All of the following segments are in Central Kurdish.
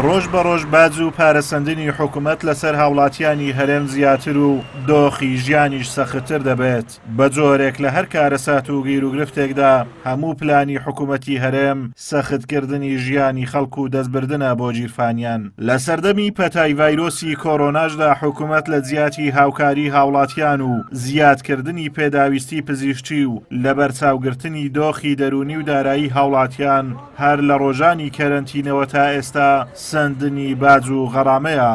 ڕۆژ بە ڕۆژ باج و پارەسەندنی حکوومەت لەسەر هاوڵاتیانی هەرێم زیاتر و دۆخی ژیانیش سەختتر دەبێت. بە جۆرێک لە هەر کارەسات و گیر و گرفتێکدا هەموو پلانی حکوومەتی هەرێم سەختکردنی ژیانی خەڵک و دەستبردنە بۆ گیرفانیان. لە سەردەمی پەتای ڤایرۆسی کۆڕۆناشدا حکوومەت لە جیاتی هاوکاری هاوڵاتیان و زیادکردنی پێداویستی پزیشکی و لە بەرچاوگرتنی دۆخی دەرونی و دارایی هاوڵاتیان هەر لە ڕۆژانی کەرەنتینەوە تا ئێستا سندنی باج و غەڕامەیە.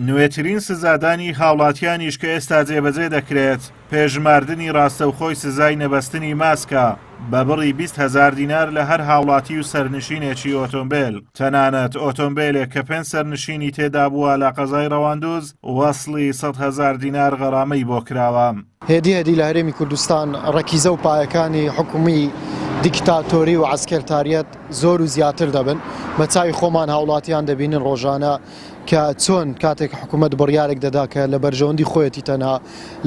نوێترین سزادانی هاوڵاتیانیش کە ئێستا جێبەجێ دەکرێت پێشماردنی ڕاستەوخۆی سزای نەبەستنی ماسکە بە بڕی 20,000 دینار لە هەر هاوڵاتی و سەرنشینێکی ئۆتۆمبیل. تەنانەت ئۆتۆمبیلێک کە 5 سەرنشینی تێدا بووە لە قەزای ڕەواندوز وەسڵی 100,000 دینار غەڕامەی بۆ کراوە. هێدی لە هەرێمی کوردستان ڕەکیزە و پایەکانی حکومی دیکتاتۆری و عسکەرتاریەت زۆر و زیاتر دەبن. بە چاوی خۆمان هاوڵاتیان دەبینن ڕۆژانە کە چۆن کاتێک حکوومەت بڕیارێک دەدا کە لە بەرژەوەندی خۆیەتی تەنها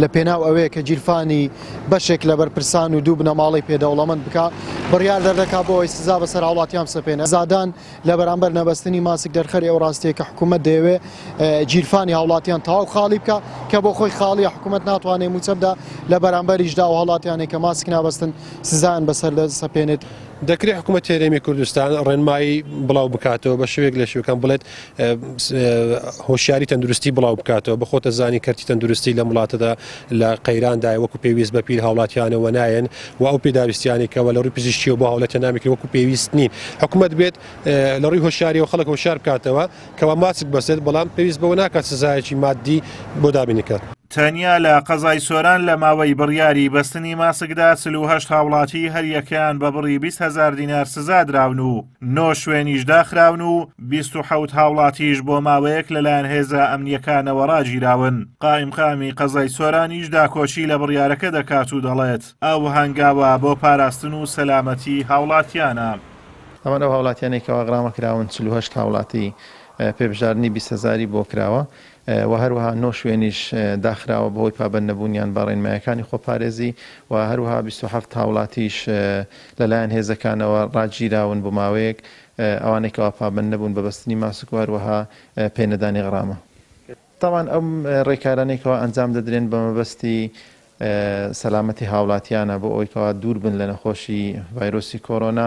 لە پێناو ئەوەیە کە گیرفانی بەشێک لە بەرپرسان و دوو بنەماڵی پێدەوڵەمەند بکە بڕیار دەردەکا بۆ ئەوەی سزا بەسەر هاوڵاتیان بسەپێنە. زادان لە بەرامبەر نەبەستنی ماسک دەرخەری ئەو ڕاستەیە کە حکوومەت دەیەوێ گیرفانی هاوڵاتیان تەواو خاڵی بکە کە بۆ خۆی خاڵی حکوومەت ناتوانێت موچە بدە لە بەرامبەریشدا و هاوڵاتیانێک کە ماسک نابەستن سزایان بەسەر سەپێنێت. دەکرێت حکوومەت هەرێمی کوردستان ڕێنمایی بڵاو بکاتەوە بە شوێک لە شوەکان بڵێت هۆشیاری تەندروستی بڵاو بکاتەوە بەخۆتە زانی کەرتی تەندروستی لە وڵاتەدا لە قەیراندای وەکو پێویست بە پیر هاوڵاتیانەوە نایەن و ئەو پێداویستیانێکەوە لە ڕووی پزیشکی و بۆ هاوڵاتیان نامێکی وەکو پێویست نین. حکوومەت بێت لە ڕووی هۆشیاری و خەڵک هۆشیار بکاتەوە کەوا ماسک بەسێت بەڵام پێویست بەوە ناکات سزایەکی مادی بۆ دابینیکات. تەنیا لە قەزای سۆران لە ماوەی بڕیاری بەستنی ماسکدا 48 هاوڵاتی هەریەکەیان بە بڕی 20,000 دینار سزا دراون و 9 شوێنیش داخراون و 27 هاوڵاتیش بۆ ماوەیەک لەلایەن هێزە ئەمنیەکانەوە ڕاگیراون. قائیمقامی قەزای سۆرانیش داکۆچی لە بڕیارەکە دەکات و دەڵێت ئەو هەنگاوە بۆ پاراستن و سەلامەتی هاوڵاتیانە. ئەمە ئەو هاوڵاتیانێکەوە غرامە کراون 48 هاوڵاتی پێبژاردننی 20,000 بۆ کراوە و هەروەها 9 شوێنیش داخراوە بەهۆی پابەند نەبوونیان بە ڕێنمایەکانی خۆپارێزی و هەروەها 27 هاوڵاتیش لەلایەن هێزەکانەوە ڕاگیراون بۆ ماوەیەک ئەوانێکەوە پابەند نەبوون بە بەستنی ماسک و هەروەها پێنەدانی غرامە. تاوان ئەم ڕێکارانێکەوە ئەنجام دەدرێن بە مەبەستی سەلامەتی هاوڵاتیانە بۆ ئەوەیەوە دوور بن لە نەخۆشی ڤایرۆسی کۆڕۆنا.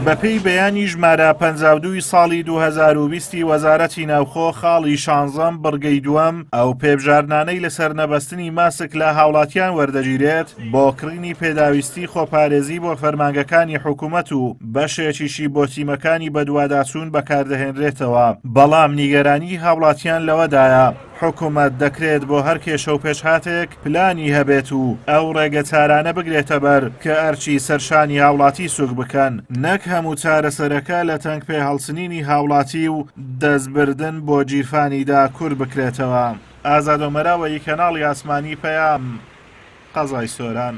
بەپێی بەیانی ژمارە 52 ساڵی 2020 وەزارەتی ناوخۆ خاڵی 16 بڕگەی دووەم ئەو پێبژاردنانەی لەسەر نەبەستنی ماسک لە هاوڵاتیان وەردەگیرێت بۆ کڕینی پێداویستی خۆپارێزی بۆ فەرمانگەکانی حکوومەت و بەشێکیشی بۆ تیمەکانی بەدواداچوون بەکاردەهێنرێتەوە. بەڵام نیگەرانی هاوڵاتیان لەوەدایە حکوومەت دەکرێت بۆ هەر کێشە و پێشهاتێک پلانی هەبێت و ئەو ڕێگە چارانە بگرێتە بەر کە ئەرچی سەرشانی هاوڵاتی سوک بکەن نەک هەموو چارەسەرەکە لە تەنگ پێهەڵسنینی هاوڵاتی و دەستبردن بۆ گیرفانیدا کوور بکرێتەوە. ئازاد ئۆمەراوەی کەناڵی ئاسمانی پەیام قەزای سۆران.